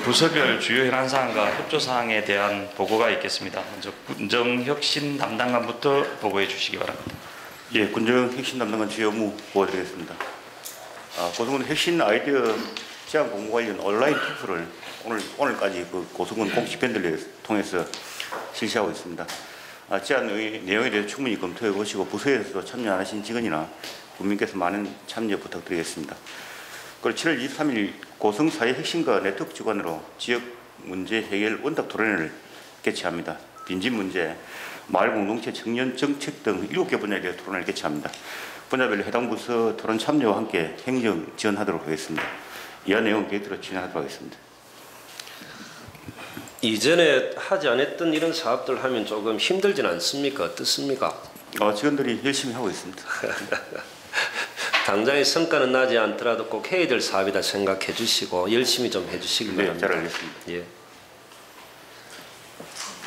부서별 주요 현안 사항과 협조 사항에 대한 보고가 있겠습니다. 먼저 군정혁신 담당관부터 보고해 주시기 바랍니다. 예, 군정혁신 담당관 주요 업무 보고드리겠습니다. 고성군 혁신 아이디어 제안 공고 관련 온라인 투표를 오늘까지 그 고성군 공식 밴드를 통해서 실시하고 있습니다. 제안의 내용에 대해서 충분히 검토해 보시고 부서에서도 참여 안 하신 직원이나 국민께서 많은 참여 부탁드리겠습니다. 그리고 7월 23일 고성사회 혁신과 네트워크 주관으로 지역 문제 해결 원탁 토론회를 개최합니다. 빈집 문제, 마을 공동체, 청년 정책 등 7개 분야에 대해 토론을 개최합니다. 분야별로 해당 부서 토론 참여와 함께 행정 지원하도록 하겠습니다. 이하 내용 계획대로 진행하도록 하겠습니다. 이전에 하지 않았던 이런 사업들 하면 조금 힘들진 않습니까? 어떻습니까? 직원들이 열심히 하고 있습니다. 당장의 성과는 나지 않더라도 꼭 해야 될 사업이다 생각해 주시고 열심히 좀 해주시기 바랍니다. 네, 잘 알겠습니다. 예.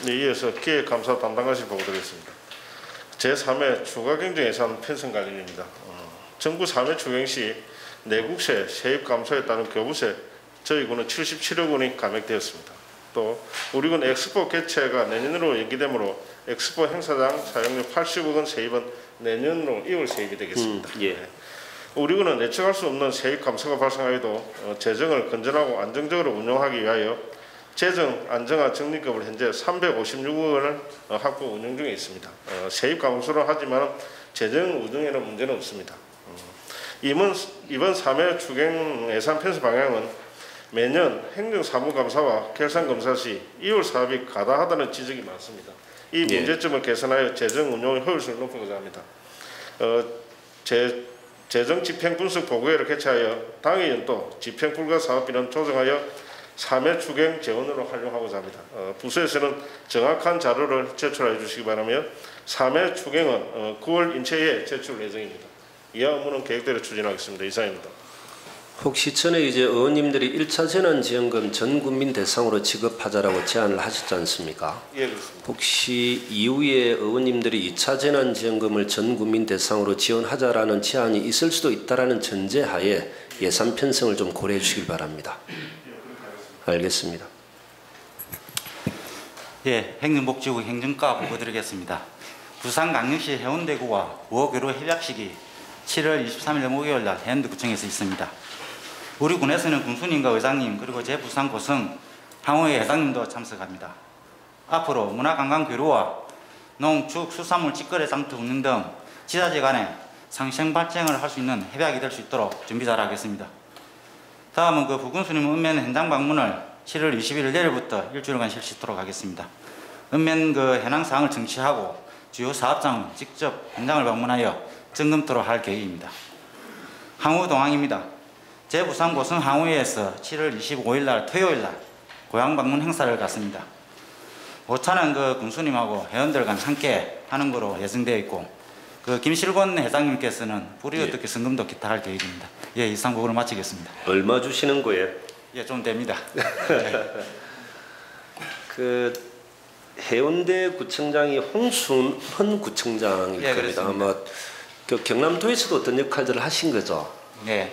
네, 이어서 기획감사 담당관실 보고드리겠습니다. 제3회 추가경정 편성 관련입니다. 정부 3회 추경 시 내국세 세입 감소에 따른 교부세 저희 군은 77억 원이 감액되었습니다. 또 우리 군 엑스포 개최가 내년으로 연기되므로 엑스포 행사장 사용료 80억 원 세입은 내년으로 2월 세입이 되겠습니다. 예. 우리 군은 예측할 수 없는 세입 감소가 발생하여도 재정을 건전하고 안정적으로 운영하기 위하여 재정 안정화 적립금을 현재 356억 원을 확보 운영 중에 있습니다. 세입 감소를 하지만 재정 운영에는 문제는 없습니다. 이번 3회 추경 예산 편성 방향은 매년 행정사무감사와 결산검사 시 2월 사업이 가다하다는 지적이 많습니다. 이 문제점을 개선하여 재정 운용의 효율성을 높이고자 합니다. 재정 집행 분석 보고회를 개최하여 당해 연도 집행 불가 사업비는 조정하여 3회 추경 재원으로 활용하고자 합니다. 부서에서는 정확한 자료를 제출해 주시기 바라며 3회 추경은 9월 인체에 제출 예정입니다. 이하 업무는 계획대로 추진하겠습니다. 이상입니다. 혹시 전에 이제 의원님들이 1차 재난지원금 전 국민 대상으로 지급하자라고 제안을 하셨지 않습니까? 예, 그렇습니다. 혹시 이후에 의원님들이 2차 재난지원금을 전 국민 대상으로 지원하자라는 제안이 있을 수도 있다라는 전제하에 예산 편성을 좀 고려해 주시길 바랍니다. 알겠습니다. 예, 행정복지부 행정과 보고드리겠습니다. 부산광역시 해운대구와 우호교로 협약식이 7월 23일 목요일 날 해운대구청에서 있습니다. 우리 군에서는 군수님과 의장님 그리고 제 부산 고성 항우회 회장님도 참석합니다. 앞으로 문화관광교류와 농, 축, 수산물, 직거래 장터 운영 등 지자체 간에 상생 발전을 할 수 있는 협약이 될 수 있도록 준비 잘 하겠습니다. 다음은 그 부군수님 읍면 현장 방문을 7월 21일 내일부터 일주일간 실시하도록 하겠습니다. 읍면 그 현황 사항을 정치하고 주요 사업장을 직접 현장을 방문하여 점검토록 할 계획입니다. 항우 동항입니다. 제 부산 고성 항우회에서 7월 25일 날 토요일 날 고향 방문 행사를 갖습니다. 5차는 그 군수님하고 회원들과 함께 하는 거로 예정되어 있고 그 김실권 회장님께서는 불이 어떻게 성금도 기타 할 계획입니다. 예, 이상 보고를 마치겠습니다. 얼마 주시는 거예요? 예, 좀 됩니다. 그 해운대 구청장이 홍순헌 구청장일 예, 겁니다. 그렇습니다. 아마 그 경남도에서도 어떤 역할들을 하신 거죠? 예.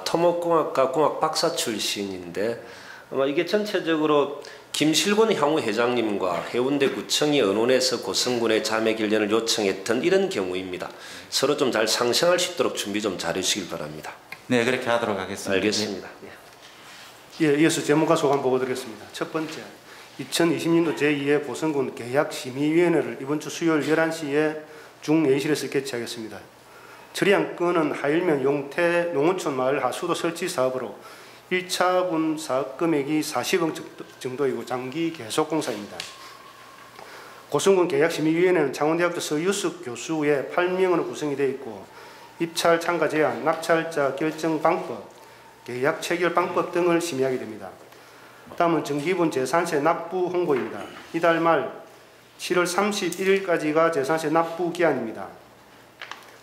토목공학과 공학 박사 출신인데 아마 이게 전체적으로 김실권 향후 회장님과 해운대 구청이 의논해서 고성군의 자매 결연을 요청했던 이런 경우입니다. 서로 좀 잘 상생할 수 있도록 준비 좀 잘해 주시길 바랍니다. 네, 그렇게 하도록 하겠습니다. 알겠습니다. 예, 이어서 재무과 소감 보고드리겠습니다. 첫 번째, 2020년도 제2회 고성군 계약심의위원회를 이번 주 수요일 11시에 중예실에서 개최하겠습니다. 처리한 건은 하일면 용태 농어촌 마을 하수도 설치 사업으로 1차분 사업 금액이 40억 정도이고 장기 계속공사입니다. 고성군 계약심의위원회는 창원대학교 서유숙 교수의 8명으로 구성이 되어 있고 입찰 참가 제한, 낙찰자 결정 방법, 계약 체결 방법 등을 심의하게 됩니다. 다음은 정기분 재산세 납부 홍보입니다. 이달 말 7월 31일까지가 재산세 납부 기한입니다.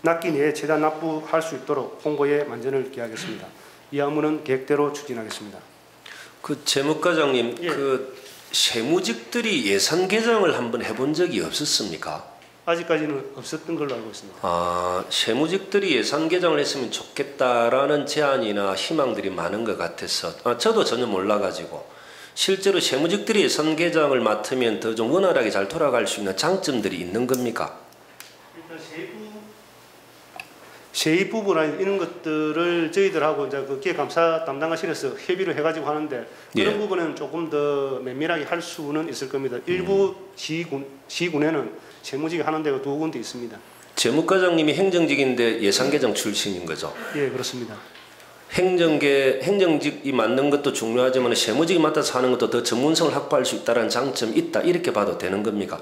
납기 내에 최대한 납부할 수 있도록 홍보에 만전을 기하겠습니다. 이 업무는 계획대로 추진하겠습니다. 그 재무과장님, 예. 그 세무직들이 예산 개정을 한번 해본 적이 없었습니까? 아직까지는 없었던 걸로 알고 있습니다. 세무직들이 예산 개정을 했으면 좋겠다라는 제안이나 희망들이 많은 것 같아서 저도 전혀 몰라가지고 실제로 세무직들이 선계장을 맡으면 더 좀 원활하게 잘 돌아갈 수 있는 장점들이 있는 겁니까? 일단 세입 부분이나 이런 것들을 저희들하고 이제 그 기획감사 담당관실에서 협의를 해가지고 하는데 그런 예. 부분은 조금 더 면밀하게 할 수는 있을 겁니다. 일부 시군에는 세무직이 하는 데가 2군데 있습니다. 재무과장님이 행정직인데 예산계장 출신인 거죠? 예, 그렇습니다. 행정직이 맡는 것도 중요하지만 세무직이 맡아서 하는 것도 더 전문성을 확보할 수 있다는 장점이 있다 이렇게 봐도 되는 겁니까?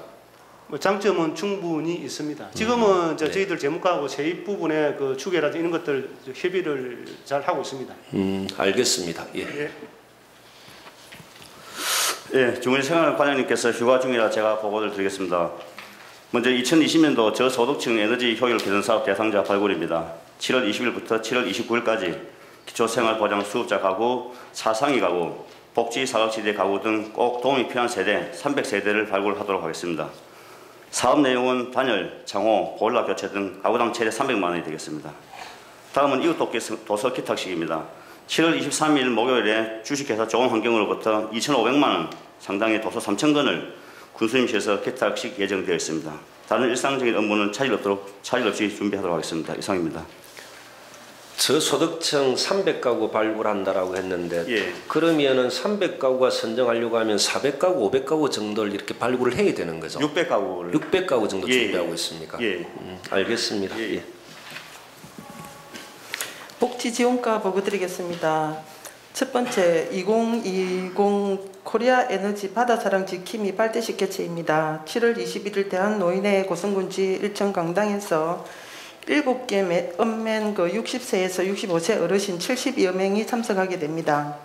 뭐 장점은 충분히 있습니다. 지금은 이제 네. 저희들 재무과하고 세입 부분의 그 추계라든지 이런 것들 협의를 잘 하고 있습니다. 알겠습니다. 예. 예. 예, 주무시생활 과장님께서 휴가 중이라 제가 보고를 드리겠습니다. 먼저 2020년도 저소득층 에너지 효율 개선 사업 대상자 발굴입니다. 7월 20일부터 7월 29일까지 기초생활보장 수급자 가구, 사상위 가구, 복지사각지대 가구 등 꼭 도움이 필요한 세대 300세대를 발굴하도록 하겠습니다. 사업 내용은 단열, 창호, 보일러 교체 등 가구당 최대 300만 원이 되겠습니다. 다음은 이웃 도서 기탁식입니다. 7월 23일 목요일에 주식회사 좋은환경으로부터 2,500만 원 상당의 도서 3,000권을 군수님실에서 기탁식 예정되어 있습니다. 다른 일상적인 업무는 차질 없이 준비하도록 하겠습니다. 이상입니다. 저소득층 300가구 발굴한다라고 했는데 예. 그러면은 300가구가 선정하려고 하면 400가구, 500가구 정도를 이렇게 발굴을 해야 되는 거죠? 600가구를 600가구 정도 예. 준비하고 있습니까? 예. 알겠습니다. 예. 예. 복지지원과 보고 드리겠습니다. 첫 번째 2020 코리아 에너지 바다사랑 지킴이 빨대식 개최입니다. 7월 21일 대한노인회 고성군지 일천 강당에서 7개 읍면 60세에서 65세 어르신 72여 명이 참석하게 됩니다.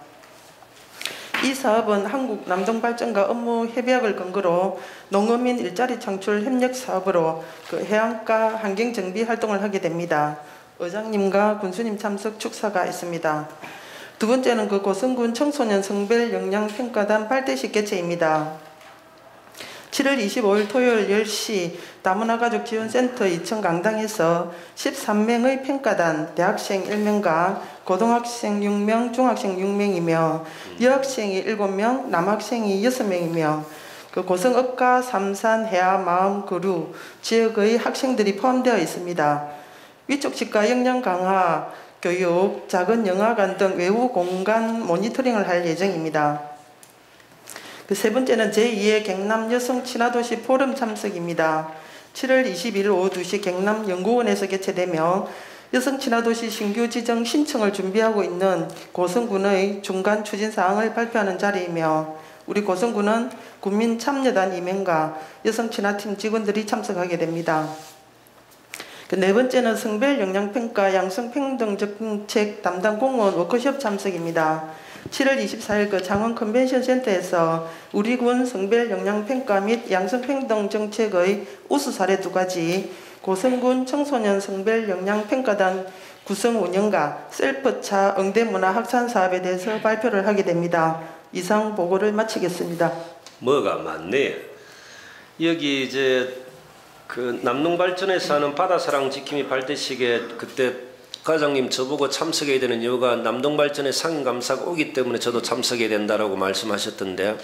이 사업은 한국 남동발전과 업무 협약을 근거로 농어민 일자리 창출 협력 사업으로 해안가 환경 정비 활동을 하게 됩니다. 의장님과 군수님 참석 축사가 있습니다. 두 번째는 고성군 청소년 성별 역량 평가단 빨대식 개최입니다. 7월 25일 토요일 10시 다문화 가족 지원센터 2층 강당에서 13명의 평가단 대학생 1명과 고등학생 6명, 중학생 6명이며 여학생이 7명, 남학생이 6명이며 고성읍과 삼산, 해아, 마음, 거류 지역의 학생들이 포함되어 있습니다. 위쪽 집과 역량 강화, 교육, 작은 영화관 등 외부 공간 모니터링을 할 예정입니다. 세 번째는 제2회 경남 여성 친화도시 포럼 참석입니다. 7월 21일 오후 2시 경남 연구원에서 개최되며 여성 친화도시 신규 지정 신청을 준비하고 있는 고성군의 중간 추진 사항을 발표하는 자리이며 우리 고성군은 국민 참여단 2명과 여성 친화팀 직원들이 참석하게 됩니다. 네 번째는 성별 역량평가 양성평등 정책 담당 공무원 워크숍 참석입니다. 7월 24일 장원 컨벤션 센터에서 우리 군 성별 역량평가 및 양성평등 정책의 우수 사례 2가지, 고성군 청소년 성별 역량평가단 구성 운영과 셀프차 응대문화 확산 사업에 대해서 발표를 하게 됩니다. 이상 보고를 마치겠습니다. 뭐가 많네. 여기 이제 남농발전에서 하는 바다사랑 지킴이 발대식에 그때 과장님 저보고 참석해야 되는 이유가 남동발전에 상임감사가 오기 때문에 저도 참석해야 된다라고 말씀하셨던데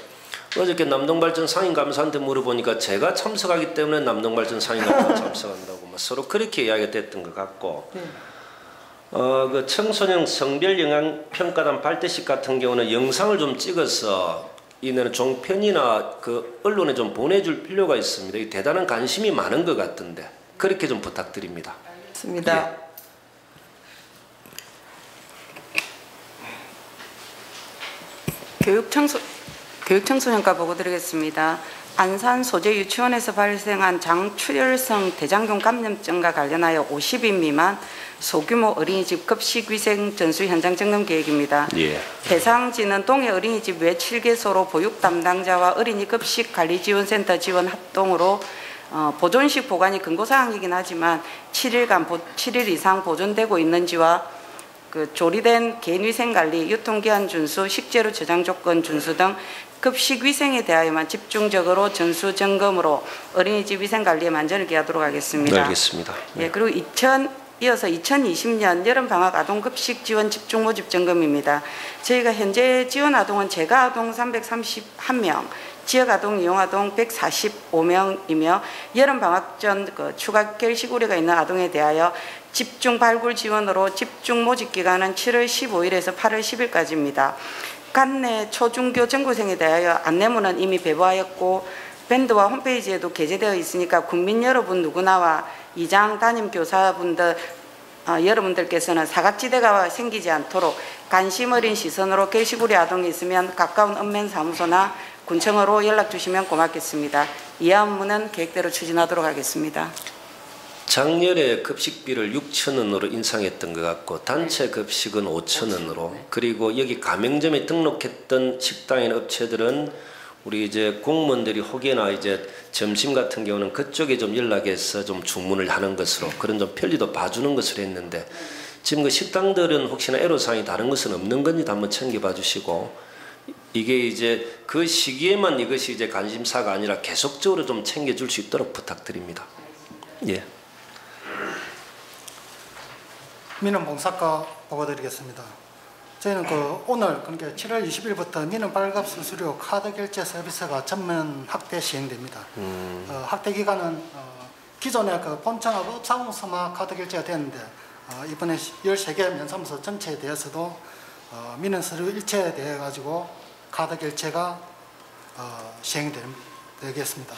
어저께 남동발전 상임감사한테 물어보니까 제가 참석하기 때문에 남동발전 상임감사 참석한다고 서로 그렇게 이야기가 됐던 것 같고 그 청소년 성별 영향 평가단 발대식 같은 경우는 영상을 좀 찍어서 이내는 종편이나 언론에 좀 보내줄 필요가 있습니다. 이 대단한 관심이 많은 것 같던데 그렇게 좀 부탁드립니다. 알겠습니다. 예. 교육청소년과 보고 드리겠습니다. 안산 소재 유치원에서 발생한 장출혈성 대장균 감염증과 관련하여 50인 미만 소규모 어린이집 급식위생 전수 현장 점검 계획입니다. 예. 대상지는 동해 어린이집 외 7개소로 보육 담당자와 어린이 급식 관리지원센터 지원 합동으로 보존식 보관이 근거사항이긴 하지만 7일 이상 보존되고 있는지와 조리된 개인위생관리, 유통기한 준수, 식재료 저장 조건 준수 등 급식위생에 대하여만 집중적으로 전수 점검으로 어린이집 위생관리에 만전을 기하도록 하겠습니다. 알겠습니다. 예, 그리고 이어서 2020년 여름방학 아동급식 지원 집중모집점검입니다. 저희가 현재 지원 아동은 재가 아동 331명, 지역 아동, 이용 아동 145명이며 여름방학 전 추가 결식 우려가 있는 아동에 대하여 집중 발굴 지원으로 집중 모집 기간은 7월 15일에서 8월 10일까지입니다. 관내 초중교 전교생에 대하여 안내문은 이미 배부하였고 밴드와 홈페이지에도 게재되어 있으니까 국민 여러분 누구나와 이장 담임 교사분들 여러분들께서는 사각지대가 생기지 않도록 관심 어린 시선으로 결식 우려 아동이 있으면 가까운 읍면사무소나 군청으로 연락 주시면 고맙겠습니다. 이하 업무는 계획대로 추진하도록 하겠습니다. 작년에 급식비를 6,000원으로 인상했던 것 같고 단체 급식은 5,000원으로 그리고 여기 가맹점에 등록했던 식당이나 업체들은 우리 이제 공무원들이 혹여나 이제 점심 같은 경우는 그쪽에 좀 연락해서 좀 주문을 하는 것으로 그런 좀 편리도 봐주는 것으로 했는데 지금 그 식당들은 혹시나 애로사항이 다른 것은 없는 건지 한번 챙겨봐 주시고 이게 이제 그 시기에만 이것이 이제 관심사가 아니라 계속적으로 좀 챙겨줄 수 있도록 부탁드립니다. 예. 민원봉사과 보고드리겠습니다. 저희는 오늘 그러니까 7월 20일부터 민원 발급 수수료 카드 결제 서비스가 전면 확대 시행됩니다. 확대 기간은 기존에 본청하고 업사공서마 카드 결제가 됐는데 이번에 13개 면사무소 전체에 대해서도 민원 서류 일체에 대해 가지고 카드 결제가 시행되겠습니다.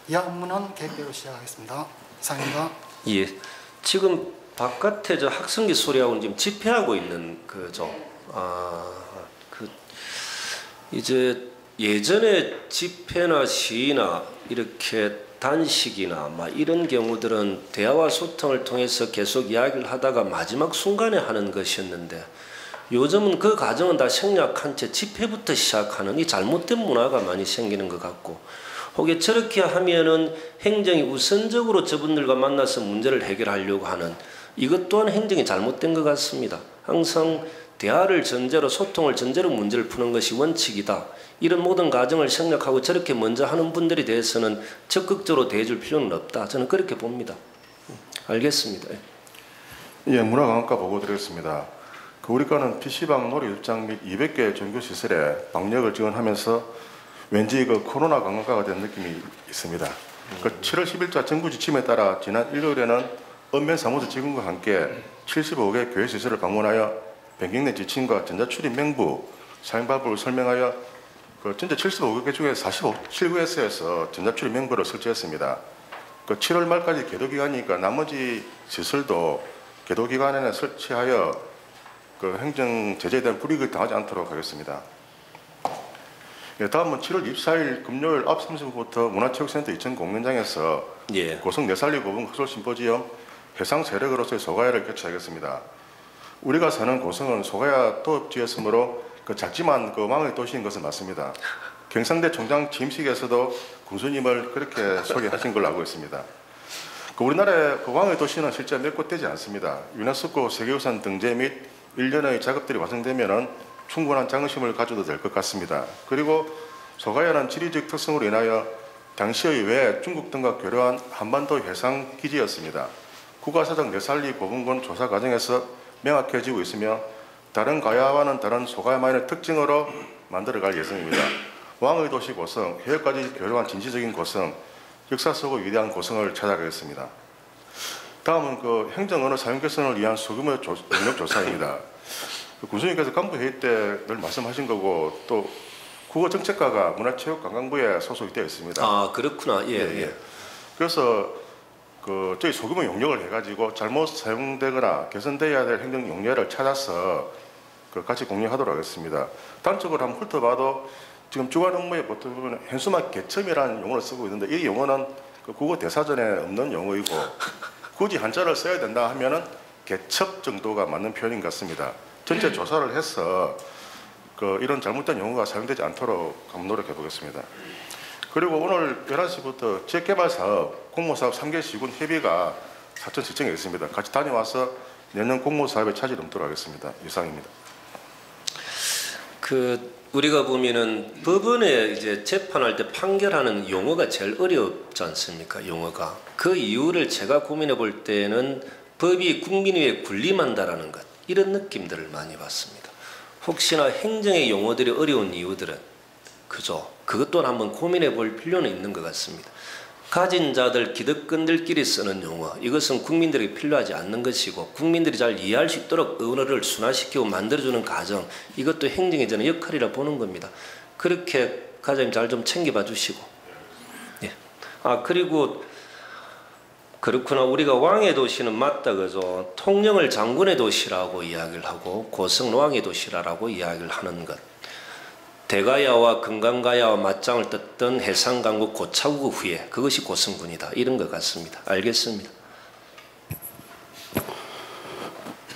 이 업무는 계획대로 시작하겠습니다. 이상입니다. 예. 지금 바깥에 저 학생기 소리하고 지금 집회하고 있는 이제 예전에 집회나 시위나 이렇게 단식이나 막 이런 경우들은 대화와 소통을 통해서 계속 이야기를 하다가 마지막 순간에 하는 것이었는데 요즘은 그 과정은 다 생략한 채 집회부터 시작하는 이 잘못된 문화가 많이 생기는 것 같고 혹여 저렇게 하면은 행정이 우선적으로 저분들과 만나서 문제를 해결하려고 하는 이것 또한 행정이 잘못된 것 같습니다. 항상 대화를 전제로 소통을 전제로 문제를 푸는 것이 원칙이다. 이런 모든 과정을 생략하고 저렇게 먼저 하는 분들에 대해서는 적극적으로 대해줄 필요는 없다. 저는 그렇게 봅니다. 알겠습니다. 예, 문화관광과 보고 드리겠습니다. 우리 과는 PC방, 놀이극장 및 200개 종교시설에 방역을 지원하면서 왠지 코로나 관광과가 된 느낌이 있습니다. 7월 10일자 정부 지침에 따라 지난 일요일에는 읍면사무소 직원과 함께 75개 교회시설을 방문하여 변경 내 지침과 전자출입 명부, 사용방법을 설명하여 전체 75개 중에 47구에서 전자출입 명부를 설치했습니다. 7월 말까지 계도기간이니까 나머지 시설도 계도기간에는 설치하여 행정 제재에 대한 불이익을 당하지 않도록 하겠습니다. 다음은 7월 24일 금요일 9시 30분부터 문화체육센터 2층 공연장에서 고성 내살리 고분 학술 심포지엄 해상 세력으로서의 소가야를 개최하겠습니다. 우리가 사는 고성은 소가야 도읍지였으므로 작지만 왕의 도시인 것은 맞습니다. 경상대 총장 취임식에서도 군수님을 그렇게 소개하신 걸로 알고 있습니다. 우리나라의 왕의 도시는 실제 몇 곳 되지 않습니다. 유네스코 세계유산 등재 및 일련의 작업들이 완성되면 충분한 자긍심을 가져도 될 것 같습니다. 그리고 소가야는 지리적 특성으로 인하여 당시의 외 중국 등과 교류한 한반도 해상 기지였습니다. 국가사적 내살리 고분군 조사 과정에서 명확해지고 있으며 다른 가야와는 다른 소가야만의 특징으로 만들어갈 예정입니다. 왕의 도시 고성, 해역까지 교류한 진취적인 고성, 역사 속의 위대한 고성을 찾아가겠습니다. 다음은 행정 언어 사용 개선을 위한 소규모 영역 조사입니다. 군수님께서 간부회의 때 늘 말씀하신 거고 또 국어정책과가 문화체육관광부에 소속이 되어 있습니다. 아 그렇구나. 예. 그래서 저희 소규모 용역을 해가지고 잘못 사용되거나 개선되어야 될 행정 용례를 찾아서 같이 공유하도록 하겠습니다. 단적으로 한번 훑어봐도 지금 주관 업무에 보통 현수막 개첨이라는 용어를 쓰고 있는데 이 용어는 국어 대사전에 없는 용어이고 굳이 한자를 써야 된다 하면은 개첩 정도가 맞는 표현인 것 같습니다. 전체 조사를 해서 이런 잘못된 용어가 사용되지 않도록 한번 노력해 보겠습니다. 그리고 오늘 11시부터 지역개발사업, 공모사업 3개 시군 협의가 사천시청에 있습니다. 같이 다녀와서 내년 공모사업에 차질 넘도록 하겠습니다. 이상입니다. 우리가 보면은 법원에 이제 재판할 때 판결하는 용어가 제일 어렵지 않습니까? 용어가. 그 이유를 제가 고민해 볼 때는 법이 국민 위에 군림한다라는 것, 이런 느낌들을 많이 받습니다. 혹시나 행정의 용어들이 어려운 이유들은 그죠? 그것 또한 한번 고민해 볼 필요는 있는 것 같습니다. 가진 자들, 기득권들끼리 쓰는 용어, 이것은 국민들에게 필요하지 않는 것이고 국민들이 잘 이해할 수 있도록 언어를 순화시키고 만들어주는 과정, 이것도 행정의 저는 역할이라 보는 겁니다. 그렇게 과장님 잘 좀 챙겨봐 주시고. 예. 그리고 그렇구나. 우리가 왕의 도시는 맞다 그죠? 통영을 장군의 도시라고 이야기를 하고 고성은 왕의 도시라고 이야기를 하는 것. 대가야와 금강가야와 맞짱을 떴던 해상강국 고차국 후에 그것이 고성군이다. 이런 것 같습니다. 알겠습니다.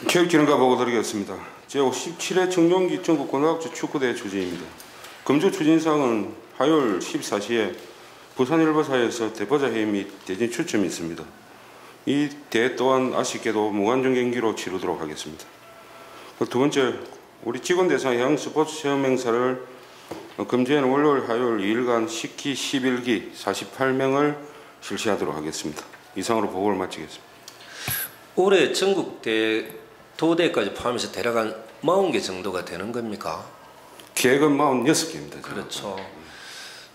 체육진흥과 보고 드리겠습니다. 제57회 청룡기 전국고등학교 축구대회 추진입니다. 금주 추진사항은 화요일 14시에 부산일보사에서 대보자 회의 및 대진 추첨이 있습니다. 이 대회 또한 아쉽게도 무관중 경기로 치르도록 하겠습니다. 두 번째, 우리 직원 대상 해양 스포츠 체험 행사를 금주에는 월요일, 화요일 2일간 10기, 11기 48명을 실시하도록 하겠습니다. 이상으로 보고를 마치겠습니다. 올해 전국 도대까지 포함해서 대략 한 40개 정도가 되는 겁니까? 계획은 46개입니다. 그렇죠.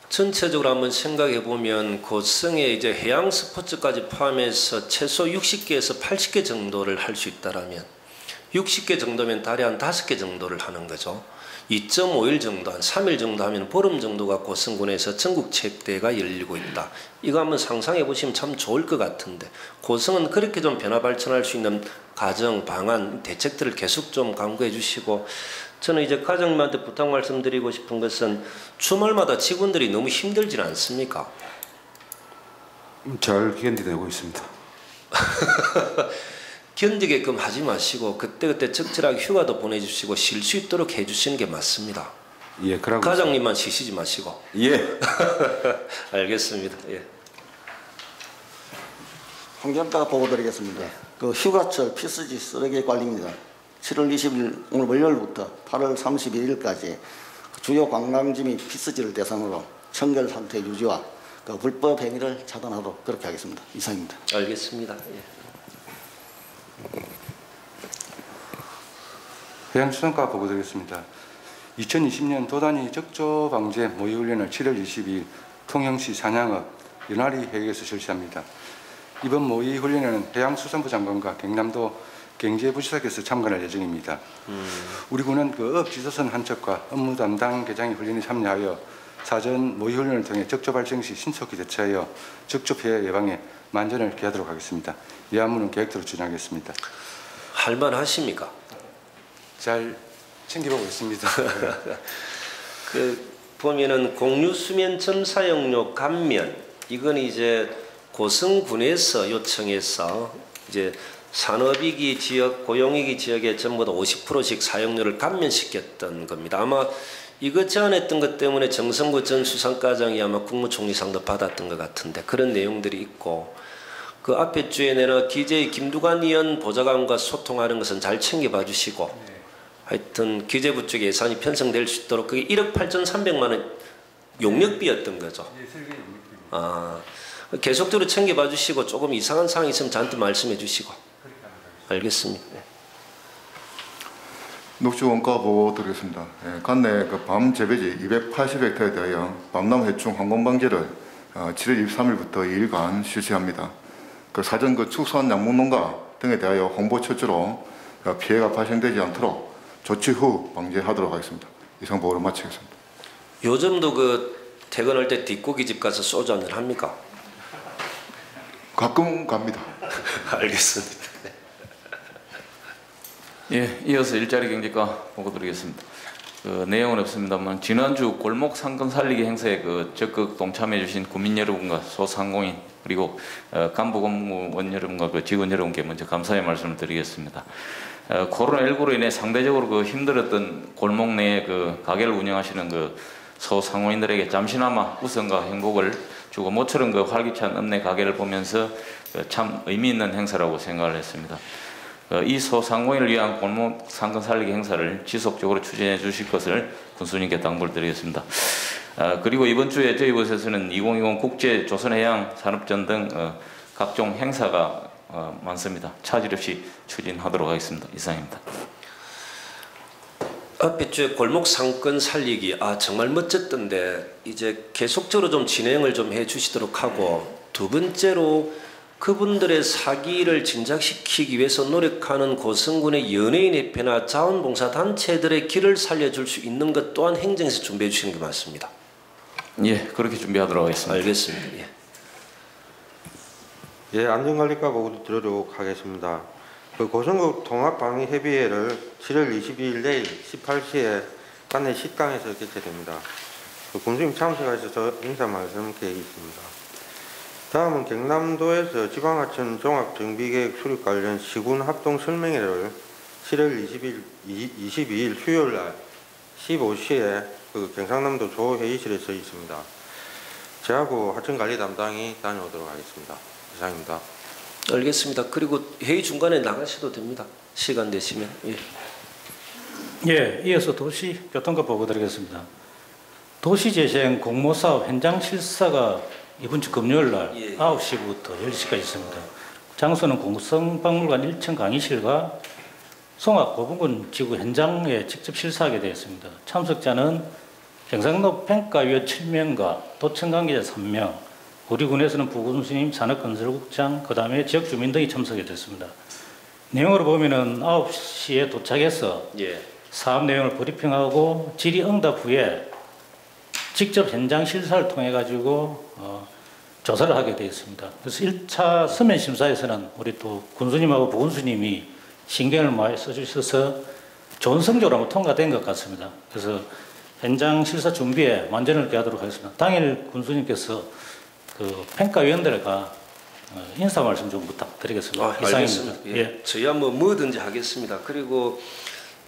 전체적으로 한번 생각해 보면 고성에 이제 해양 스포츠까지 포함해서 최소 60개에서 80개 정도를 할 수 있다라면 60개 정도면 달에 한 5개 정도를 하는 거죠. 2.5일 정도, 한 3일 정도 하면 보름 정도가 고성군에서 전국 체육대회가 열리고 있다. 이거 한번 상상해 보시면 참 좋을 것 같은데 고성은 그렇게 좀 변화 발전할 수 있는 가정, 방안, 대책들을 계속 좀 강구해 주시고 저는 이제 과장님한테 부탁 말씀드리고 싶은 것은 주말마다 직원들이 너무 힘들지 않습니까? 잘 견디내고 있습니다. 견디게끔 하지 마시고 그때그때 적절하게 휴가도 보내주시고 쉴 수 있도록 해주시는 게 맞습니다. 예, 그러고 과장님만 쉬시지 마시고. 예. 알겠습니다. 예. 환경과 보고 드리겠습니다. 그 휴가철 피스지 쓰레기 관리입니다. 7월 20일 오늘 월요일부터 8월 31일까지 주요 관광지 및 피스지를 대상으로 청결 상태 유지와 그 불법 행위를 차단하도록 그렇게 하겠습니다. 이상입니다. 알겠습니다. 예. 해양수산과 보고 드리겠습니다. 2020년 도단위 적조 방제 모의 훈련을 7월 22일 통영시 산양읍 연화리 해역에서 실시합니다. 이번 모의 훈련에는 해양수산부 장관과 경남도 경제부지사께서 참관할 예정입니다. 우리 군은 그 업지도선 한 척과 업무 담당 계장의 훈련에 참여하여 사전 모의 훈련을 통해 적조 발생 시 신속히 대처하여 적조 피해 예방에 만전을 기하도록 하겠습니다. 이 안무는 계획대로 진행하겠습니다. 할만하십니까? 잘 챙겨보고 있습니다. 그 보면은 공유수면 점사용료 감면 이건 이제 고성군에서 요청해서 이제 산업이기 지역, 고용이기 지역에 전부 다 50%씩 사용료를 감면시켰던 겁니다. 아마 이거 제안했던 것 때문에 정성구 전 수산과장이 아마 국무총리상도 받았던 것 같은데 그런 내용들이 있고 그 앞에 주에 내는 기재의 김두관 의원 보좌관과 소통하는 것은 잘 챙겨봐 주시고 하여튼 기재부 쪽에 예산이 편성될 수 있도록 그게 1억 8,300만 원 용역비였던 거죠. 계속적으로 챙겨봐 주시고 조금 이상한 사항이 있으면 저한테 말씀해 주시고. 알겠습니다. 녹지 원가 보고 드리겠습니다. 예, 관내 그 밤 재배지 280헥타에 대하여 밤나무 해충 황공 방제를 7월 23일부터 2일간 실시합니다. 그 사전 그 축소한 양목농가 등에 대하여 홍보 철저로 피해가 발생되지 않도록 조치 후 방제하도록 하겠습니다. 이상 보고를 마치겠습니다. 요즘도 그 퇴근할 때 뒷고기 집 가서 소주 한잔 합니까? 가끔 갑니다. 알겠습니다. 예, 이어서 일자리 경제과 보고 드리겠습니다. 그 내용은 없습니다만 지난주 골목 상권 살리기 행사에 그 적극 동참해 주신 국민 여러분과 소상공인 그리고 간부 공무원 여러분과 그 직원 여러분께 먼저 감사의 말씀을 드리겠습니다. 코로나19로 인해 상대적으로 그 힘들었던 골목 내에 그 가게를 운영하시는 그 소상공인들에게 잠시나마 웃음과 행복을 주고 모처럼 그 활기찬 읍내 가게를 보면서 참 의미 있는 행사라고 생각을 했습니다. 이 소상공인을 위한 골목 상권 살리기 행사를 지속적으로 추진해 주실 것을 군수님께 당부를 드리겠습니다. 그리고 이번 주에 저희 곳에서는 2020 국제 조선해양 산업전 등 각종 행사가 많습니다. 차질 없이 추진하도록 하겠습니다. 이상입니다. 앞에 주에 골목 상권 살리기 정말 멋졌던데 이제 계속적으로 좀 진행을 좀 해주시도록 하고, 두 번째로 그분들의 사기를 진작시키기 위해서 노력하는 고성군의 연예인협회나 자원봉사단체들의 길을 살려줄 수 있는 것 또한 행정에서 준비해 주시는 게 맞습니다. 예, 그렇게 준비하도록 하겠습니다. 알겠습니다. 예. 예, 안전관리과 보고 드리도록 하겠습니다. 그 고성국 통합방위협의회를 7월 22일 내일 18시에 관내 식당에서 개최됩니다. 그 군수님 참석하셔서 인사 말씀 계획이 있습니다. 다음은 경남도에서 지방하천 종합정비계획 수립 관련 시군 합동 설명회를 7월 22일 수요일 날 15시에 그 경상남도 조회의실에서 있습니다. 저하고 하천관리 담당이 다녀오도록 하겠습니다. 이상입니다. 알겠습니다. 그리고 회의 중간에 나가셔도 됩니다. 시간 되시면. 예. 예, 이어서 도시교통과 보고 드리겠습니다. 도시재생 공모사업 현장 실사가 이번 주 금요일 날 9시부터 10시까지 있습니다. 장소는 공성박물관 1층 강의실과 송악 고분군 지구 현장에 직접 실사하게 되었습니다. 참석자는 경상도 평가위원 7명과 도청 관계자 3명, 우리 군에서는 부군수님, 산업건설국장, 그 다음에 지역 주민 등이 참석해 줬습니다. 내용으로 보면은 9시에 도착해서 사업 내용을 브리핑하고 질의응답 후에 직접 현장 실사를 통해 가지고 조사를 하게 되어 있습니다. 그래서 1차 서면 심사에서는 우리 또 군수님하고 부군수님이 신경을 많이 써주셔서 좋은 성적으로 한번 통과된 것 같습니다. 그래서 현장 실사 준비에 만전을 기하도록 하겠습니다. 당일 군수님께서 그 평가위원들과 인사 말씀 좀 부탁드리겠습니다. 이상입니다. 예. 저희야 뭐든지 하겠습니다. 그리고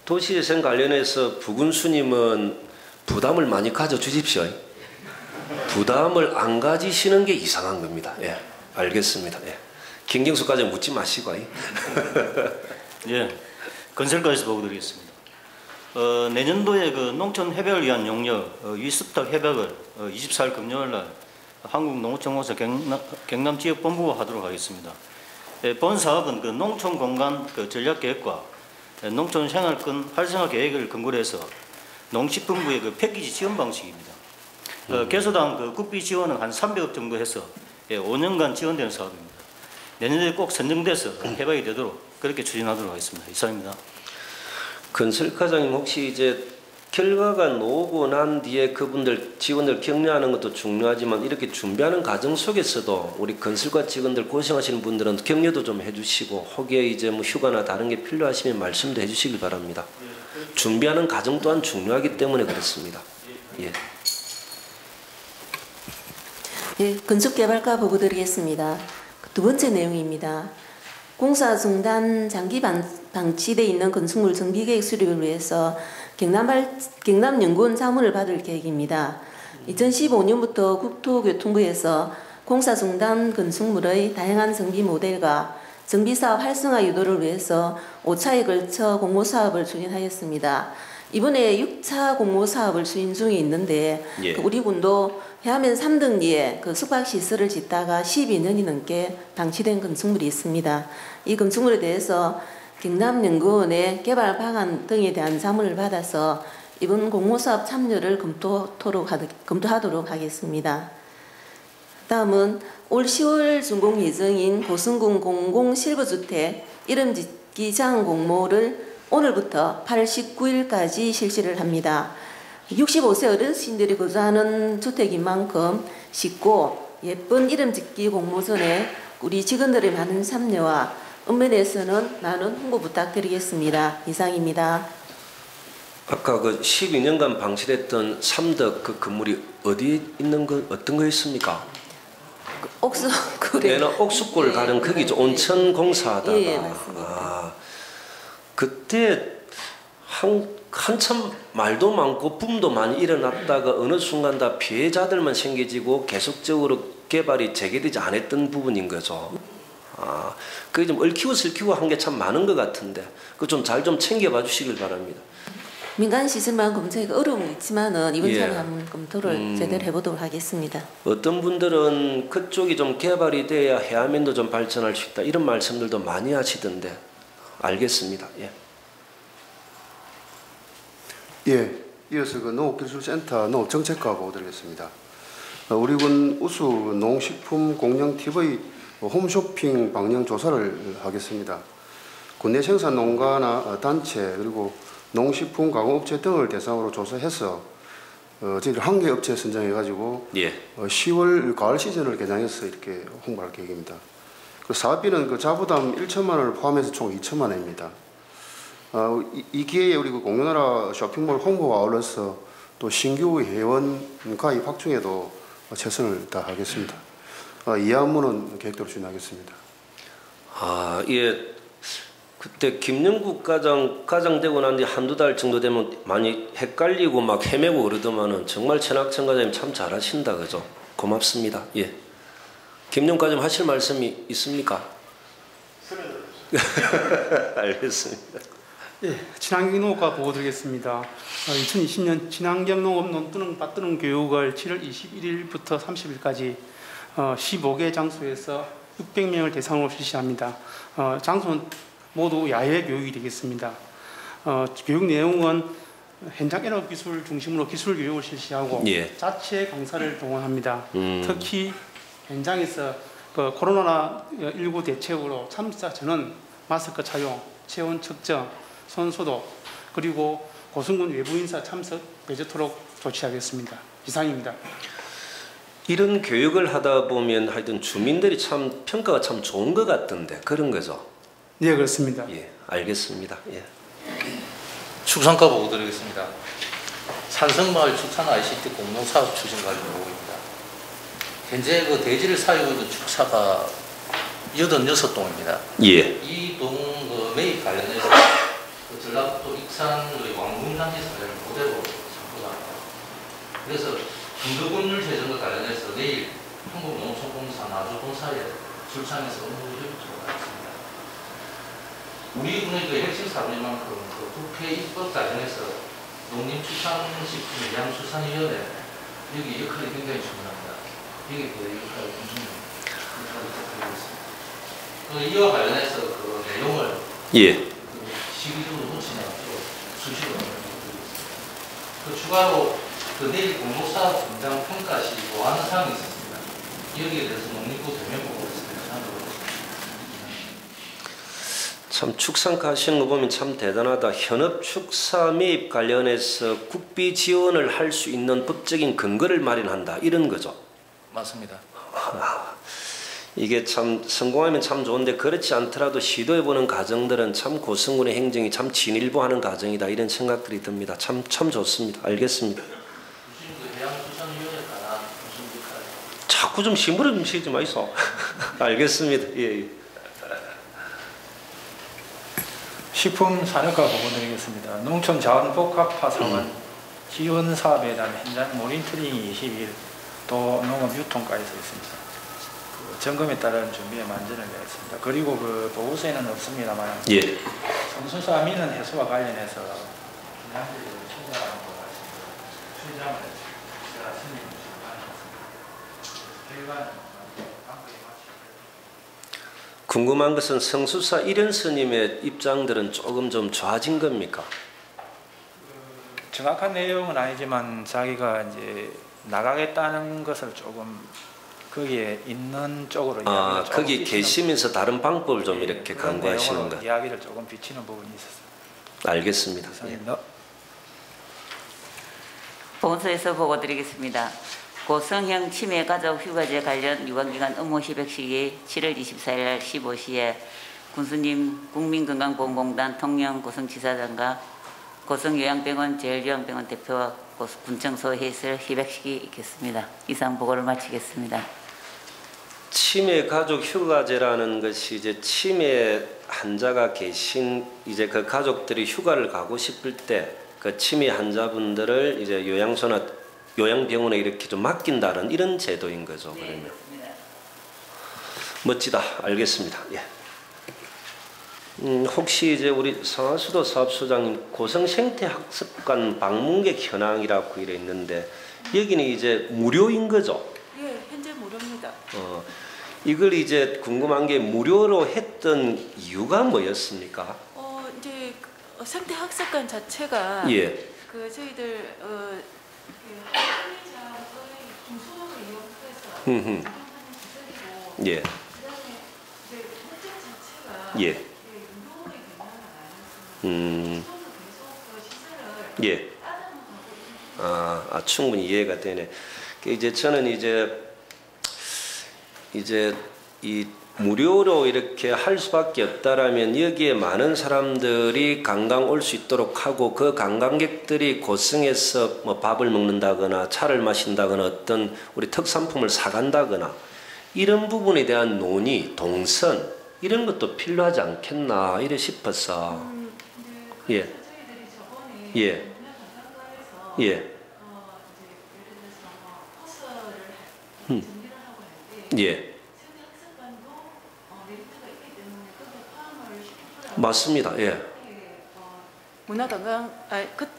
도시재생 관련해서 부군수님은 부담을 많이 가져주십시오. 부담을 안 가지시는 게 이상한 겁니다. 예, 알겠습니다. 예. 김경수까지 묻지 마시고. 예, 건설과에서 보고 드리겠습니다. 내년도에 그 농촌 협약을 위한 용역 위습탁 협약을 24일 금요일 날 한국농어청공사 경남 지역본부가 하도록 하겠습니다. 본 사업은 그 농촌 공간 그 전략 계획과 농촌 생활권 활성화 계획을 근거로 해서 농식품부의 그 패키지 지원 방식입니다. 개소당 그 국비 지원은 한 300억 정도 해서 5년간 지원되는 사업입니다. 내년에 꼭 선정돼서 해박이 되도록 그렇게 추진하도록 하겠습니다. 이상입니다. 건설과장님, 혹시 이제 결과가 나오고 난 뒤에 그분들 직원들 격려하는 것도 중요하지만 이렇게 준비하는 과정 속에서도 우리 건설과 직원들 고생하시는 분들은 격려도 좀 해주시고, 혹여 이제 뭐 휴가나 다른 게 필요하시면 말씀도 해주시길 바랍니다. 준비하는 과정 또한 중요하기 때문에 그렇습니다. 예. 예, 건축개발과 보고 드리겠습니다. 두 번째 내용입니다. 공사 중단 장기 방치되어 있는 건축물 정비계획 수립을 위해서 경남연구원 자문을 받을 계획입니다. 2015년부터 국토교통부에서 공사 중단 건축물의 다양한 정비 모델과 정비사업 활성화 유도를 위해서 5차에 걸쳐 공모사업을 추진하였습니다. 이번에 6차 공모사업을 추진 중에 있는데 우리 군도 해안면 3등리에 그 숙박시설을 짓다가 12년이 넘게 방치된 건축물이 있습니다. 이 건축물에 대해서 경남연구원의 개발 방안 등에 대한 자문을 받아서 이번 공모사업 참여를 검토하도록 하겠습니다. 다음은 올 10월 준공 예정인 고성군 공공실거주택 이름짓기 장 공모를 오늘부터 8월 19일까지 실시를 합니다. 65세 어르신들이 거주하는 주택인 만큼 쉽고 예쁜 이름짓기 공모전에 우리 직원들의 많은 참여와 읍면에서는 많은 홍보 부탁드리겠습니다. 이상입니다. 아까 그 12년간 방치됐던 삼덕 그 건물이 어디에 있는 거 어떤 거였습니까? 옥수굴에. 옥수굴 가는 거기죠. 온천 공사하다가. 예, 맞습니다. 그때 한참 말도 많고 붐도 많이 일어났다가 어느 순간 다 피해자들만 생겨지고 계속적으로 개발이 재개되지 않았던 부분인 거죠. 그게 좀 얽히고 설키고 한 게 참 많은 것 같은데 그 좀 잘 좀 챙겨봐 주시길 바랍니다. 민간 시설만 검토하기가 어려움은 있지만은 이번 예. 차례 한번 검토를 제대로 해보도록 하겠습니다. 어떤 분들은 그쪽이 좀 개발이 돼야 해안면도 좀 발전할 수 있다 이런 말씀들도 많이 하시던데 알겠습니다. 예. 예, 이어서 그 농업기술센터 농업정책과 보고드리겠습니다. 우리 군 우수 농식품 공영 TV 홈쇼핑 방영 조사를 하겠습니다. 국내 생산 농가나 단체 그리고 농식품 가공업체 등을 대상으로 조사해서 저희들 한 개 업체 선정해가지고 예. 10월 가을 시즌을 개장해서 이렇게 홍보할 계획입니다. 그 사업비는 그 자부담 1천만 원을 포함해서 총 2천만 원입니다. 이 기회에 우리 그 공유나라 쇼핑몰 홍보와 아울러서 또 신규 회원 가입 확충에도 최선을 다하겠습니다. 이하 업무는 계획대로 진행하겠습니다. 아, 예. 그때 김영국 가장되고 난 뒤 한두 달 정도 되면 많이 헷갈리고 막 헤매고 그러더만은 정말 천학천 과장님 참 잘하신다 그죠? 고맙습니다. 예. 김영 과장님 하실 말씀이 있습니까? 알겠습니다. 예, 친환경 농업과 보고드리겠습니다. 2020년 친환경 농업 논두렁 밭두렁 교육을 7월 21일부터 30일까지 15개 장소에서 600명을 대상으로 실시합니다. 장소는 모두 야외 교육이 되겠습니다. 교육 내용은 현장 인업 기술 중심으로 기술 교육을 실시하고 예. 자체 강사를 동원합니다. 특히 현장에서 그 코로나19 대책으로 참사 전원 마스크 착용, 체온 측정, 손 소독 그리고 고승군 외부 인사 참석 배제토록 조치하겠습니다. 이상입니다. 이런 교육을 하다 보면 하여튼 주민들이 참 평가가 참 좋은 것 같던데 그런 거죠? 네, 그렇습니다. 예, 알겠습니다. 예. 축산과 보고 드리겠습니다. 산성마을 축산 ICT 공동사업 추진 관련 보고입니다. 현재 그 대지를 사유고 있는 축사가 86동입니다. 예. 이 동 매입 관련해서 그 전라북도 익산의 왕궁단지 사례를 그대로 참고합니다. 그래서 긴급금융 재정과 관련해서 내일 한국농촌공사 나주공사에 출장해서 업무 협의토록 하겠습니다. 우리 군의 그 핵심 사업인 만큼 그 국회 입법 과정에서 농림축산식품 양수산위원회 여기 역할이 굉장히 중요합니다. 여기에 대해 역할을 굉장히 부탁드리겠습니다. 이와 관련해서 그 내용을 예. 시기적으로 놓치지 않도록 수시로 드리겠습니다. 그 추가로 그 내일 공모사업 분장 평가 시 보완 사항이 있었습니다. 여기에 대해서 농림부 대면보고를 진행하도록 참 축산과 하시는 거 보면 참 대단하다. 현업 축사 매입 관련해서 국비 지원을 할 수 있는 법적인 근거를 마련한다 이런 거죠. 맞습니다. 이게 참 성공하면 참 좋은데 그렇지 않더라도 시도해보는 가정들은 참 고성군의 행정이 참 진일보하는 가정이다 이런 생각들이 듭니다. 참 좋습니다. 알겠습니다. 자꾸 좀 심부름 시키지 마이소. 알겠습니다. 예. 식품산업과 보고드리겠습니다. 농촌자원복합화 상원 지원 사업에 대한 현장 모니터링이 20일 또 농업유통과에서 있습니다. 그 점검에 따른 준비에 만전을 내었습니다. 그리고 그 보고서에는 없습니다만 예. 성수사 민원 해소와 관련해서 지난주에 출장하는 것 같습니다. 출장을 제가 선임을 지금 하셨습니다. 궁금한 것은 성수사 이련 스님의 입장들은 조금 좀 좋아진 겁니까? 정확한 내용은 아니지만 자기가 이제 나가겠다는 것을 조금 거기에 있는 쪽으로 이야기를 거기 계시면서 다른 방법을 좀 이렇게 강구하시는 것. 이야기를 조금 비치는 부분이 있었습니다. 알겠습니다. 예. 본서에서 보고드리겠습니다. 고성형 치매 가족 휴가제 관련 유관기관 업무 협약 시기 7월 24일 15시에 군수님 국민건강보험공단 통영 고성지사장과 고성요양병원 제일요양병원 대표와 군청소 회의실 협약식이 있겠습니다. 이상 보고를 마치겠습니다. 치매 가족 휴가제라는 것이 이제 치매 환자가 계신 이제 그 가족들이 휴가를 가고 싶을 때 그 치매 환자분들을 이제 요양소나 요양병원에 이렇게 좀 맡긴다는 이런 제도인 거죠. 그러면 멋지다. 알겠습니다. 예. 혹시 이제 우리 성화수도 사업소장님 고성 생태학습관 방문객 현황이라고 이래 있는데 여기는 이제 무료인 거죠? 예, 현재 무료입니다. 이걸 이제 궁금한 게 무료로 했던 이유가 뭐였습니까? 이제 생태학습관 자체가 예. 그 저희들 예. 예. 예. 충분히 이해가 되네. 이제 저는 이제 이 무료로 이렇게 할 수밖에 없다라면 여기에 많은 사람들이 관광 올 수 있도록 하고 그 관광객들이 고성에서 뭐 밥을 먹는다거나 차를 마신다거나 어떤 우리 특산품을 사간다거나 이런 부분에 대한 논의, 동선 이런 것도 필요하지 않겠나 이래 싶어서 예. 예. 예. 예. 맞습니다. 예. 문화관광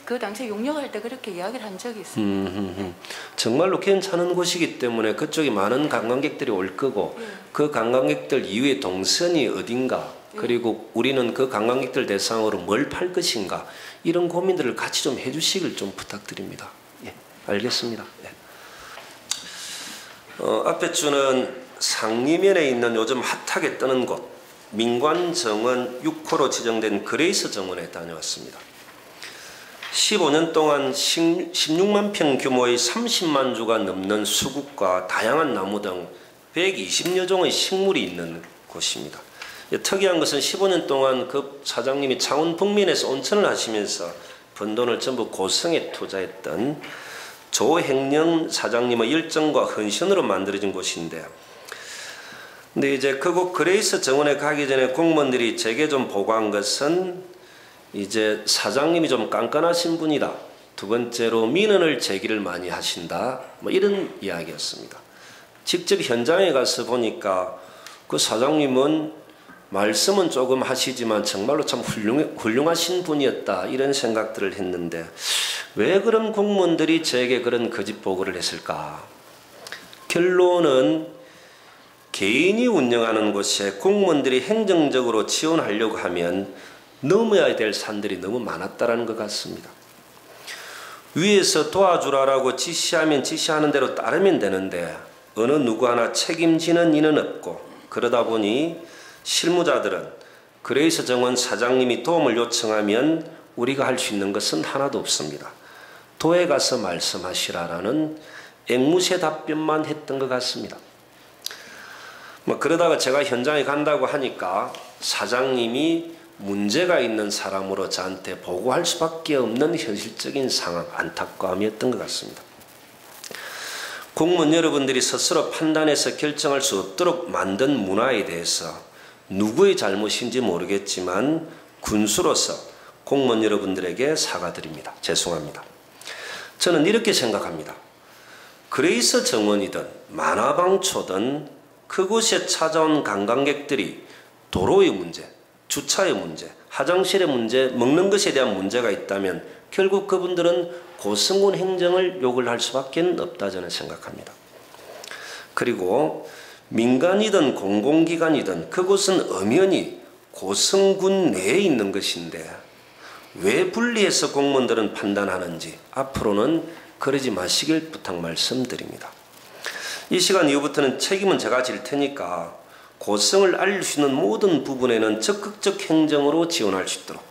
그 당시에 용역할 때 그렇게 이야기를 한 적이 있습니다. 정말로 괜찮은 곳이기 때문에 그쪽에 많은 관광객들이 올 거고 그 관광객들 이후에 동선이 어딘가 그리고 우리는 그 관광객들 대상으로 뭘 팔 것인가 이런 고민들을 같이 좀 해주시길 좀 부탁드립니다. 예, 알겠습니다. 예. 앞에 주는 상리면에 있는 요즘 핫하게 뜨는 곳 민관 정원 6호로 지정된 그레이스 정원에 다녀왔습니다. 15년 동안 16만 평 규모의 30만 주가 넘는 수국과 다양한 나무 등 120여 종의 식물이 있는 곳입니다. 특이한 것은 15년 동안 그 사장님이 창원 북면에서 온천을 하시면서 번 돈을 전부 고성에 투자했던 조행령 사장님의 열정과 헌신으로 만들어진 곳인데 근데 이제 그곳 그레이스 정원에 가기 전에 공무원들이 제게 좀 보고한 것은 이제 사장님이 좀 깐깐하신 분이다. 두 번째로 민원을 제기를 많이 하신다. 뭐 이런 이야기였습니다. 직접 현장에 가서 보니까 그 사장님은 말씀은 조금 하시지만 정말로 참 훌륭하신 분이었다. 이런 생각들을 했는데 왜 그런 공무원들이 제게 그런 거짓 보고를 했을까? 결론은 개인이 운영하는 곳에 공무원들이 행정적으로 지원하려고 하면 넘어야 될 산들이 너무 많았다는 것 같습니다. 위에서 도와주라라고 지시하면 지시하는 대로 따르면 되는데 어느 누구 하나 책임지는 이는 없고 그러다 보니 실무자들은 그레이스 정원 사장님이 도움을 요청하면 우리가 할 수 있는 것은 하나도 없습니다. 도에 가서 말씀하시라라는 앵무새 답변만 했던 것 같습니다. 뭐 그러다가 제가 현장에 간다고 하니까 사장님이 문제가 있는 사람으로 저한테 보고할 수밖에 없는 현실적인 상황, 안타까움이었던 것 같습니다. 공무원 여러분들이 스스로 판단해서 결정할 수 없도록 만든 문화에 대해서 누구의 잘못인지 모르겠지만 군수로서 공무원 여러분들에게 사과드립니다. 죄송합니다. 저는 이렇게 생각합니다. 그레이스 정원이든 만화방초든 그곳에 찾아온 관광객들이 도로의 문제, 주차의 문제, 화장실의 문제, 먹는 것에 대한 문제가 있다면 결국 그분들은 고성군 행정을 욕을 할 수밖에 없다 저는 생각합니다. 그리고 민간이든 공공기관이든 그곳은 엄연히 고성군 내에 있는 것인데 왜 분리해서 공무원들은 판단하는지 앞으로는 그러지 마시길 부탁 말씀드립니다. 이 시간 이후부터는 책임은 제가 질 테니까 고성을 알릴 수 있는 모든 부분에는 적극적 행정으로 지원할 수 있도록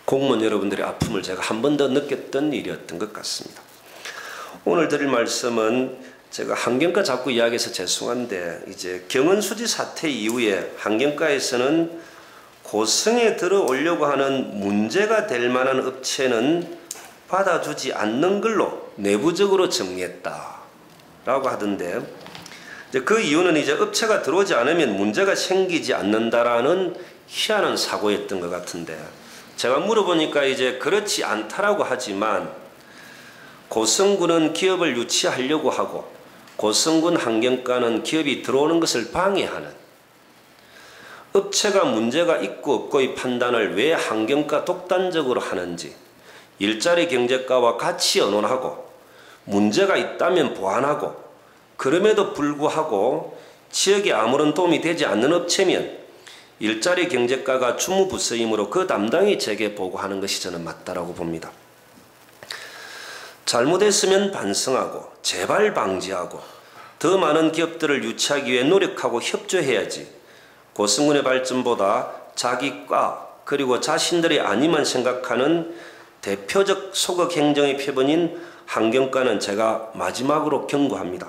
공무원 여러분들의 아픔을 제가 한 번 더 느꼈던 일이었던 것 같습니다. 오늘 드릴 말씀은 제가 환경과 자꾸 이야기해서 죄송한데 이제 경은수지 사태 이후에 환경과에서는 고성에 들어오려고 하는 문제가 될 만한 업체는 받아주지 않는 걸로 내부적으로 정리했다 라고 하던데 그 이유는 이제 업체가 들어오지 않으면 문제가 생기지 않는다라는 희한한 사고였던 것 같은데 제가 물어보니까 이제 그렇지 않다라고 하지만 고성군은 기업을 유치하려고 하고 고성군 환경과는 기업이 들어오는 것을 방해하는 업체가 문제가 있고 없고의 판단을 왜 환경과 독단적으로 하는지, 일자리 경제가와 같이 의논하고 문제가 있다면 보완하고, 그럼에도 불구하고 지역에 아무런 도움이 되지 않는 업체면 일자리 경제가가 주무부서이므로 그 담당이 제게 보고하는 것이 저는 맞다라고 봅니다. 잘못했으면 반성하고 재발 방지하고 더 많은 기업들을 유치하기 위해 노력하고 협조해야지, 고성군의 발전보다 자기 과 그리고 자신들이 아니만 생각하는 대표적 소극 행정의 표본인 환경과는 제가 마지막으로 경고합니다.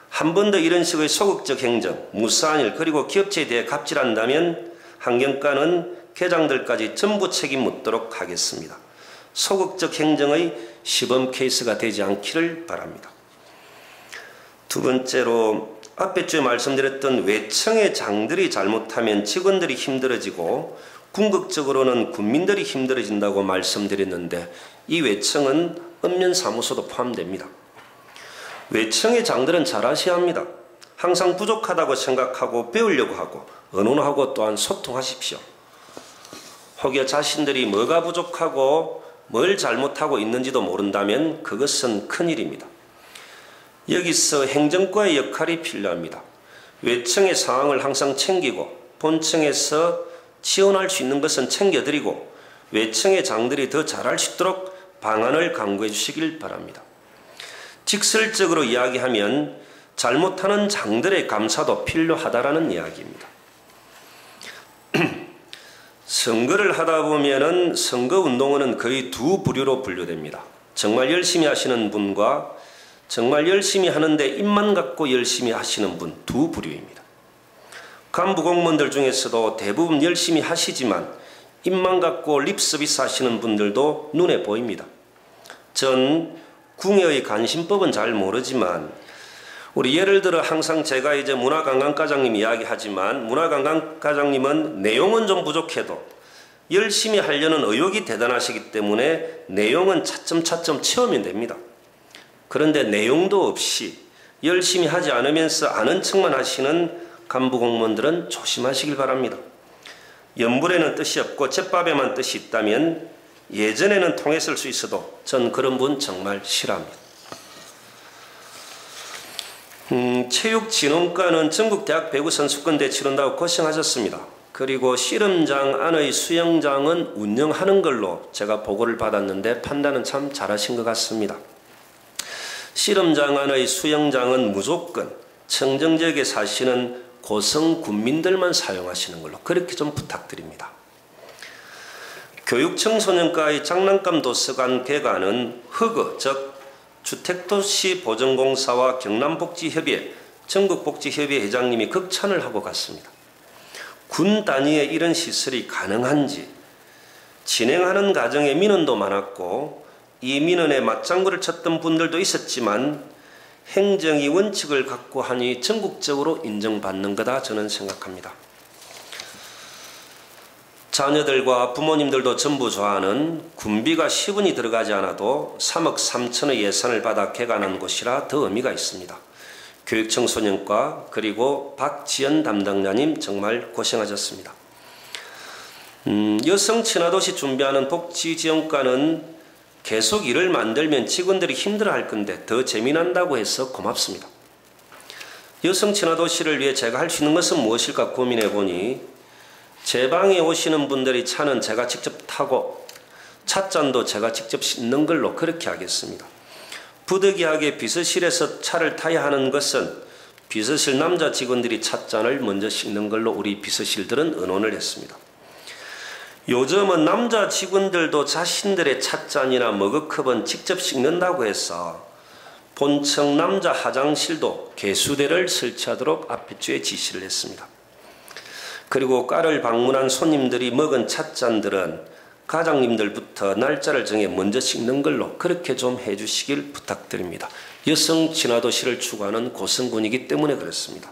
한 번 더 이런 식의 소극적 행정, 무사한 일, 그리고 기업체에 대해 갑질한다면 환경과는 계장들까지 전부 책임 묻도록 하겠습니다. 소극적 행정의 시범 케이스가 되지 않기를 바랍니다. 두 번째로 앞에 주에 말씀드렸던 외청의 장들이 잘못하면 직원들이 힘들어지고 궁극적으로는 군민들이 힘들어진다고 말씀드렸는데, 이 외청은 읍면사무소도 포함됩니다. 외청의 장들은 잘하셔야 합니다. 항상 부족하다고 생각하고 배우려고 하고 의논하고 또한 소통하십시오. 혹여 자신들이 뭐가 부족하고 뭘 잘못하고 있는지도 모른다면 그것은 큰일입니다. 여기서 행정과의 역할이 필요합니다. 외청의 상황을 항상 챙기고 본청에서 지원할 수 있는 것은 챙겨드리고 외청의 장들이 더 잘할 수 있도록 방안을 강구해 주시길 바랍니다. 직설적으로 이야기하면 잘못하는 장들의 감사도 필요하다라는 이야기입니다. 선거를 하다 보면은 선거운동원은 거의 두 부류로 분류됩니다. 정말 열심히 하시는 분과 정말 열심히 하는데 입만 갖고 열심히 하시는 분, 두 부류입니다. 간부 공무원들 중에서도 대부분 열심히 하시지만 입만 갖고 립서비스 하시는 분들도 눈에 보입니다. 전 궁예의 간신법은 잘 모르지만 우리 예를 들어 항상 제가 이제 문화관광과장님 이야기하지만, 문화관광과장님은 내용은 좀 부족해도 열심히 하려는 의욕이 대단하시기 때문에 내용은 차츰차츰 채우면 됩니다. 그런데 내용도 없이 열심히 하지 않으면서 아는 척만 하시는 간부 공무원들은 조심하시길 바랍니다. 연불에는 뜻이 없고 잿밥에만 뜻이 있다면 예전에는 통했을 수 있어도 전 그런 분 정말 싫어합니다. 체육진흥과는 전국대학 배구선수권대회 치른다고 고생하셨습니다. 그리고 씨름장 안의 수영장은 운영하는 걸로 제가 보고를 받았는데 판단은 참 잘하신 것 같습니다. 씨름장 안의 수영장은 무조건 청정지역에 사시는 고성 군민들만 사용하시는 걸로 그렇게 좀 부탁드립니다. 교육청소년과의 장난감 도서관 개관은 허그, 즉 주택도시보전공사와 경남복지협의회, 전국복지협의회 회장님이 극찬을 하고 갔습니다. 군 단위의 이런 시설이 가능한지, 진행하는 과정에 민원도 많았고 이 민원에 맞장구를 쳤던 분들도 있었지만 행정의 원칙을 갖고 하니 전국적으로 인정받는 거다 저는 생각합니다. 자녀들과 부모님들도 전부 좋아하는 군비가 10원이 들어가지 않아도 3억 3천의 예산을 받아 개관한 곳이라 더 의미가 있습니다. 교육청소년과 그리고 박지연 담당자님 정말 고생하셨습니다. 여성 친화도시 준비하는 복지지원과는 계속 일을 만들면 직원들이 힘들어할 건데 더 재미난다고 해서 고맙습니다. 여성 친화도시를 위해 제가 할 수 있는 것은 무엇일까 고민해 보니 제 방에 오시는 분들이 차는 제가 직접 타고 찻잔도 제가 직접 씻는 걸로 그렇게 하겠습니다. 부득이하게 비서실에서 차를 타야 하는 것은 비서실 남자 직원들이 찻잔을 먼저 씻는 걸로 우리 비서실들은 의논을 했습니다. 요즘은 남자 직원들도 자신들의 찻잔이나 머그컵은 직접 씻는다고 해서 본청 남자 화장실도 개수대를 설치하도록 앞에 주에 지시를 했습니다. 그리고 과를 방문한 손님들이 먹은 찻잔들은 과장님들부터 날짜를 정해 먼저 씻는 걸로 그렇게 좀 해주시길 부탁드립니다. 여성 친화도시를 추구하는 고성군이기 때문에 그렇습니다.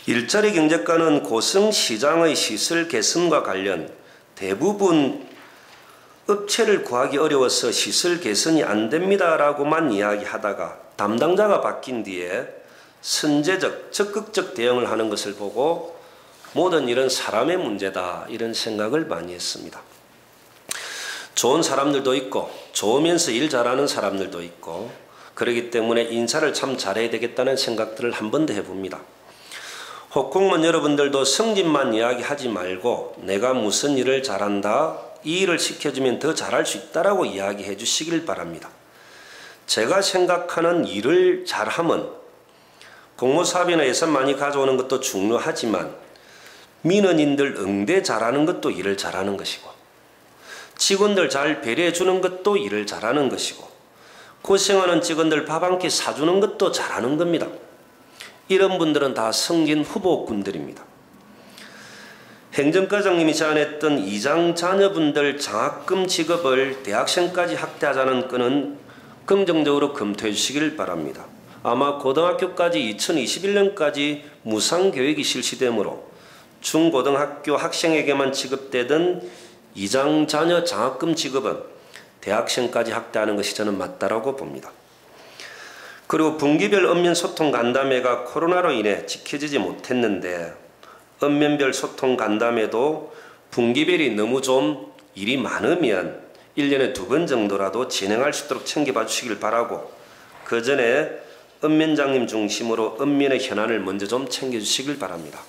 일자리 경제과는 고성시장의 시설 개선과 관련 대부분 업체를 구하기 어려워서 시설 개선이 안 됩니다라고만 이야기하다가 담당자가 바뀐 뒤에 선제적, 적극적 대응을 하는 것을 보고 모든 일은 사람의 문제다 이런 생각을 많이 했습니다. 좋은 사람들도 있고 좋으면서 일 잘하는 사람들도 있고 그렇기 때문에 인사를 참 잘해야 되겠다는 생각들을 한 번 더 해봅니다. 혹 공무원 여러분들도 승진만 이야기하지 말고 내가 무슨 일을 잘한다 이 일을 시켜주면 더 잘할 수 있다라고 이야기해 주시길 바랍니다. 제가 생각하는 일을 잘하면 공모사업이나 예산 많이 가져오는 것도 중요하지만 민원인들 응대 잘하는 것도 일을 잘하는 것이고 직원들 잘 배려해 주는 것도 일을 잘하는 것이고 고생하는 직원들 밥 한 끼 사주는 것도 잘하는 겁니다. 이런 분들은 다 승진 후보군들입니다. 행정과장님이 제안했던 이장 자녀분들 장학금 지급을 대학생까지 확대하자는 건은 긍정적으로 검토해 주시길 바랍니다. 아마 고등학교까지 2021년까지 무상교육이 실시되므로 중고등학교 학생에게만 지급되던 이장 자녀 장학금 지급은 대학생까지 확대하는 것이 저는 맞다라고 봅니다. 그리고 분기별 읍면 소통 간담회가 코로나로 인해 지켜지지 못했는데 읍면별 소통 간담회도 분기별이 너무 좀 일이 많으면 1년에 2번 정도라도 진행할 수 있도록 챙겨봐 주시길 바라고 그 전에 읍면장님 중심으로 읍면의 현안을 먼저 좀 챙겨주시길 바랍니다.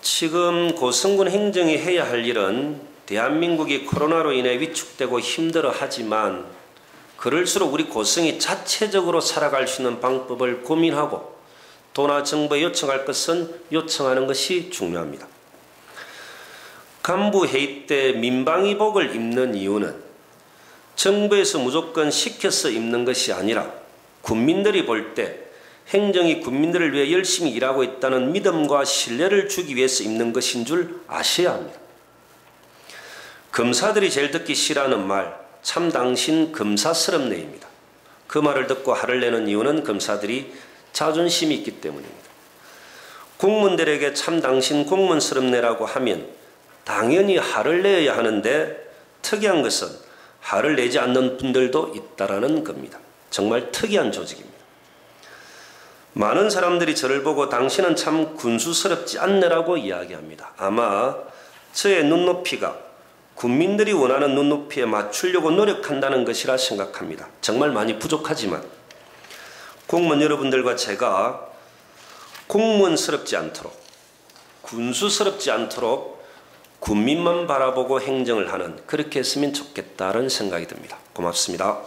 지금 고성군 행정이 해야 할 일은 대한민국이 코로나로 인해 위축되고 힘들어하지만 그럴수록 우리 고성이 자체적으로 살아갈 수 있는 방법을 고민하고 도나 정부에 요청할 것은 요청하는 것이 중요합니다. 간부 회의 때 민방위복을 입는 이유는 정부에서 무조건 시켜서 입는 것이 아니라 국민들이 볼 때 행정이 국민들을 위해 열심히 일하고 있다는 믿음과 신뢰를 주기 위해서 입는 것인 줄 아셔야 합니다. 검사들이 제일 듣기 싫어하는 말 참 당신 검사스럽네입니다. 그 말을 듣고 화를 내는 이유는 검사들이 자존심이 있기 때문입니다. 공무원들에게 참 당신 공무원스럽네라고 하면 당연히 화를 내야 하는데 특이한 것은 화를 내지 않는 분들도 있다라는 겁니다. 정말 특이한 조직입니다. 많은 사람들이 저를 보고 당신은 참 군수스럽지 않네라고 이야기합니다. 아마 저의 눈높이가 국민들이 원하는 눈높이에 맞추려고 노력한다는 것이라 생각합니다. 정말 많이 부족하지만 공무원 여러분들과 제가 공무원스럽지 않도록 군수스럽지 않도록 국민만 바라보고 행정을 하는 그렇게 했으면 좋겠다는 생각이 듭니다. 고맙습니다.